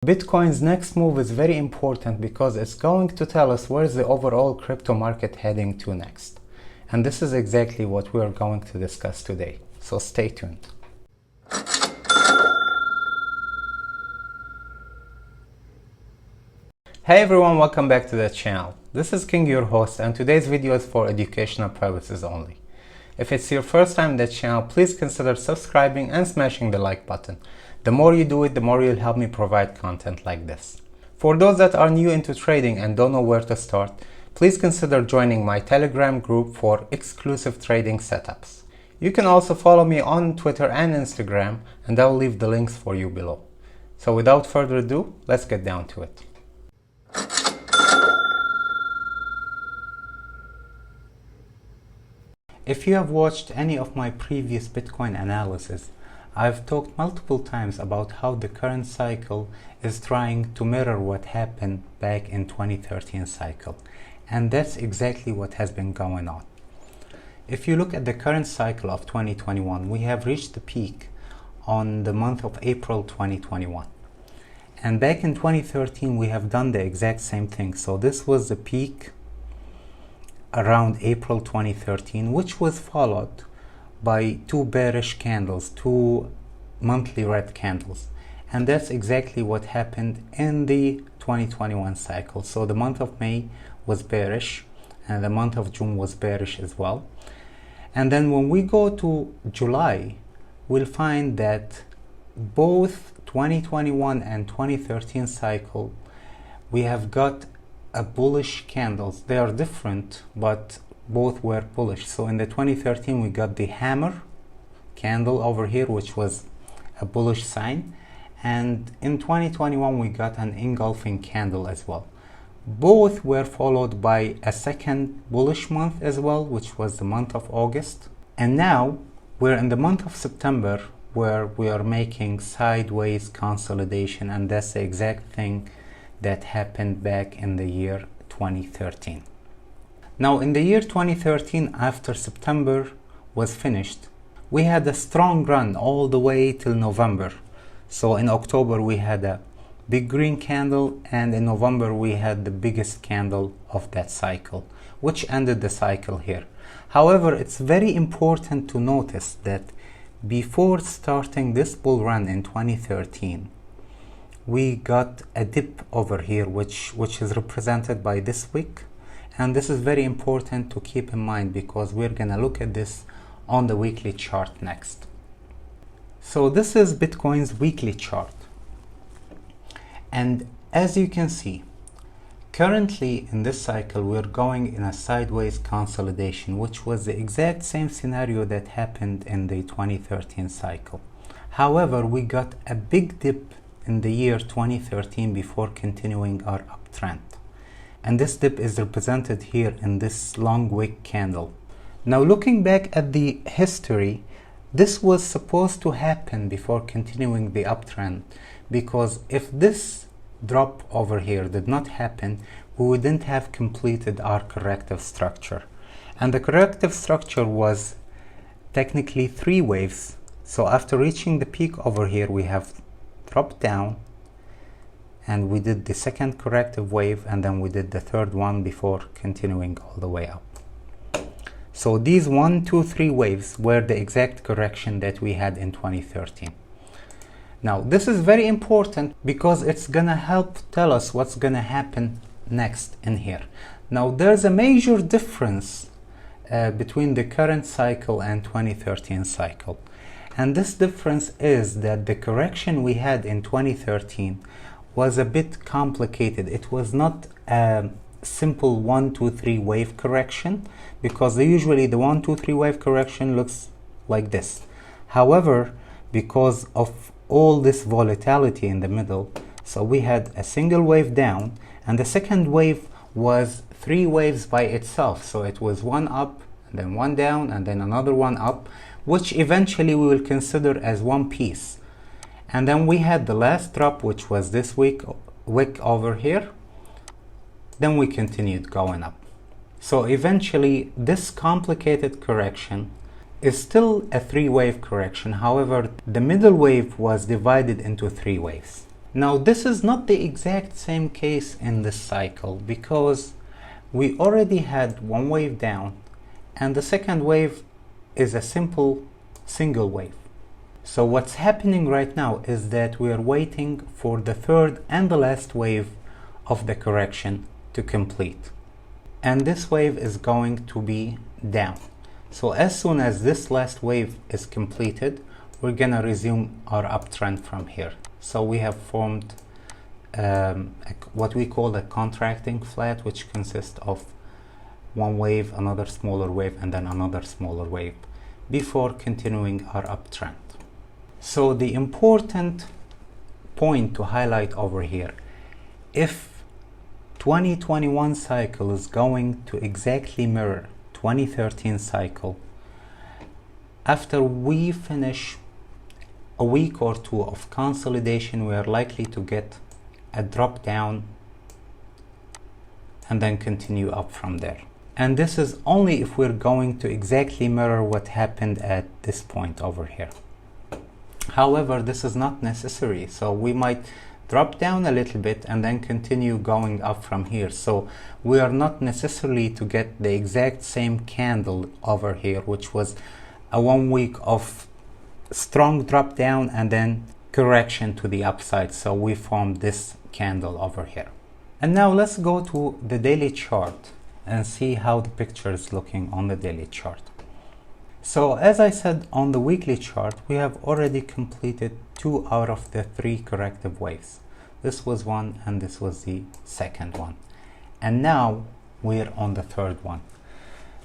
Bitcoin's next move is very important because it's going to tell us where is the overall crypto market heading to next. And this is exactly what we are going to discuss today. So stay tuned. Hey everyone, welcome back to the channel. This is King, your host, and today's video is for educational purposes only. If it's your first time in the channel, please consider subscribing and smashing the like button. The more you do it, the more you'll help me provide content like this. For those that are new into trading and don't know where to start, please consider joining my Telegram group for exclusive trading setups. You can also follow me on Twitter and Instagram, and I'll leave the links for you below. So without further ado, let's get down to it. If you have watched any of my previous Bitcoin analysis, I've talked multiple times about how the current cycle is trying to mirror what happened back in 2013 cycle. And that's exactly what has been going on. If you look at the current cycle of 2021, we have reached the peak on the month of April 2021. And back in 2013, we have done the exact same thing. So this was the peak around April 2013, which was followed by two bearish candles, two monthly red candles. And that's exactly what happened in the 2021 cycle. So the month of May was bearish and the month of June was bearish as well. And then when we go to July, we'll find that both 2021 and 2013 cycle, we have got a bullish candles. They are different, but both were bullish. So in the 2013 we got the hammer candle over here, which was a bullish sign, and in 2021 we got an engulfing candle as well. Both were followed by a second bullish month as well, which was the month of August. And now we're in the month of September, where we are making sideways consolidation, and that's the exact thing that happened back in the year 2013. Now in the year 2013, after September was finished, we had a strong run all the way till November. So in October we had a big green candle, and in November we had the biggest candle of that cycle, which ended the cycle here. However, it's very important to notice that before starting this bull run in 2013, we got a dip over here, which is represented by this wick. And this is very important to keep in mind because we're gonna look at this on the weekly chart next. So this is Bitcoin's weekly chart. And as you can see, currently in this cycle, we're going in a sideways consolidation, which was the exact same scenario that happened in the 2013 cycle. However, we got a big dip in the year 2013 before continuing our uptrend. And this dip is represented here in this long wick candle. Now looking back at the history, this was supposed to happen before continuing the uptrend, because if this drop over here did not happen, we wouldn't have completed our corrective structure. And the corrective structure was technically 3 waves. So after reaching the peak over here, we have dropped down, and we did the second corrective wave, and then we did the third one before continuing all the way up. So these 1, 2, 3 waves were the exact correction that we had in 2013. Now this is very important because it's gonna help tell us what's gonna happen next in here. Now there's a major difference between the current cycle and 2013 cycle. And this difference is that the correction we had in 2013 was a bit complicated. It was not a simple 1, 2, 3 wave correction, because usually the 1, 2, 3 wave correction looks like this. However, because of all this volatility in the middle, so we had a single wave down, and the second wave was 3 waves by itself. So it was 1 up, and then 1 down, and then another 1 up, which eventually we will consider as one piece. And then we had the last drop, which was this wick over here. Then we continued going up. So eventually this complicated correction is still a 3-wave correction. However, the middle wave was divided into 3 waves. Now this is not the exact same case in this cycle, because we already had one wave down and the second wave is a simple single wave. So what's happening right now is that we are waiting for the third and the last wave of the correction to complete. And this wave is going to be down. So as soon as this last wave is completed, we're gonna resume our uptrend from here. So we have formed what we call a contracting flat, which consists of one wave, another smaller wave, and then another smaller wave before continuing our uptrend. So the important point to highlight over here, if 2021 cycle is going to exactly mirror 2013 cycle, after we finish a week or two of consolidation, we are likely to get a drop down and then continue up from there. And this is only if we're going to exactly mirror what happened at this point over here. However, this is not necessary, so we might drop down a little bit and then continue going up from here. So we are not necessarily to get the exact same candle over here, which was a 1 week of strong drop down and then correction to the upside. So we formed this candle over here. And now let's go to the daily chart and see how the picture is looking on the daily chart. So as I said, on the weekly chart, we have already completed 2 out of the 3 corrective waves. This was one and this was the second one. And now we're on the third one.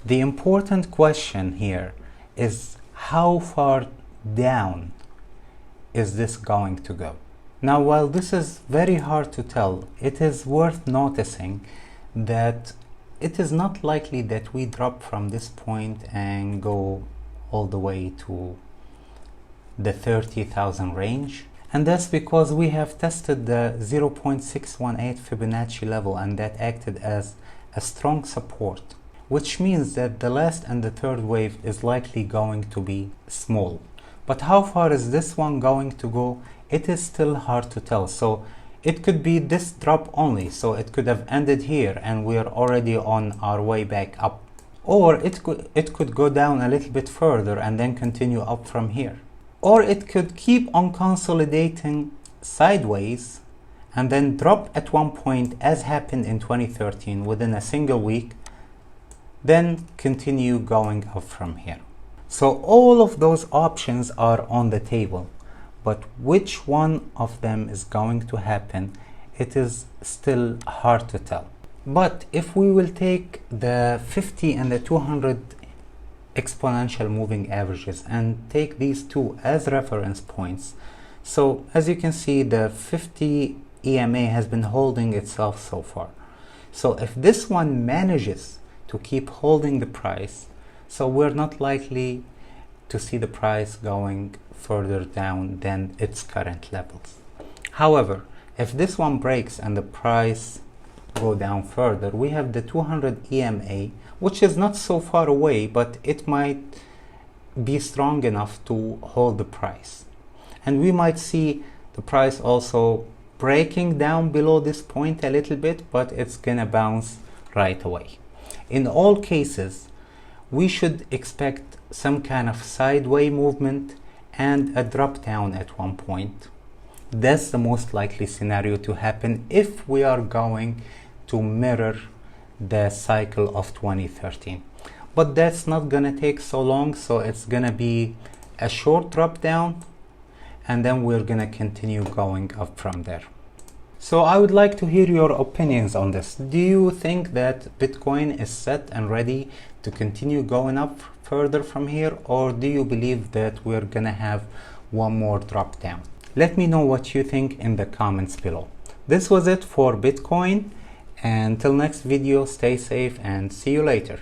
The important question here is how far down is this going to go? Now, while this is very hard to tell, it is worth noticing that it is not likely that we drop from this point and go all the way to the 30,000 range. And that's because we have tested the 0.618 Fibonacci level, and that acted as a strong support, which means that the last and the third wave is likely going to be small. But how far is this one going to go? It is still hard to tell. So it could be this drop only, so it could have ended here and we are already on our way back up. Or it could go down a little bit further and then continue up from here. Or it could keep on consolidating sideways and then drop at one point, as happened in 2013 within a single week, then continue going up from here. So all of those options are on the table. But which one of them is going to happen, it is still hard to tell. But if we will take the 50 and the 200 exponential moving averages and take these two as reference points, so as you can see, the 50 EMA has been holding itself so far. So if this one manages to keep holding the price, so we're not likely to see the price going further down than its current levels. However, if this one breaks and the price go down further, we have the 200 EMA, which is not so far away, but it might be strong enough to hold the price. And we might see the price also breaking down below this point a little bit, but it's gonna bounce right away. In all cases, we should expect some kind of sideways movement and a drop down at one point. That's the most likely scenario to happen if we are going to mirror the cycle of 2013. But that's not gonna take so long, so it's gonna be a short drop down and then we're gonna continue going up from there. So I would like to hear your opinions on this. Do you think that Bitcoin is set and ready to continue going up further from here, or do you believe that we're gonna have one more drop down? Let me know what you think in the comments below. This was it for Bitcoin, and till next video, stay safe and see you later.